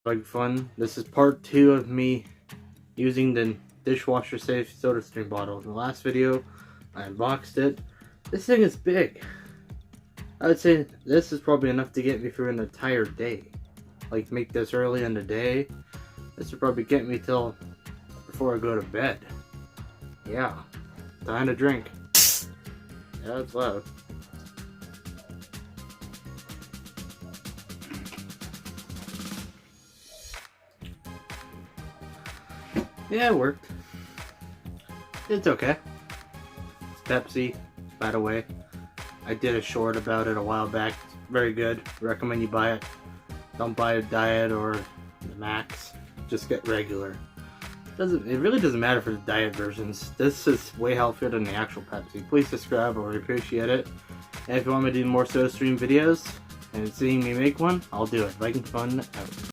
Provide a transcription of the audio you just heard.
Bug fun. This is part 2 of me using the dishwasher safe soda stream bottle. In the last video, I unboxed it. This thing is big. I would say this is probably enough to get me through an entire day. Like, make this early in the day. This would probably get me till before I go to bed. Yeah. Time to drink. Yeah, it's loud. Yeah, it worked. It's okay. It's Pepsi, by the way. I did a short about it a while back. It's very good. Recommend you buy it. Don't buy a diet or the max. Just get regular. It really doesn't matter for the diet versions. This is way healthier than the actual Pepsi. Please subscribe, I would appreciate it. And if you want me to do more SodaStream videos and seeing me make one, I'll do it. Viking Fun out.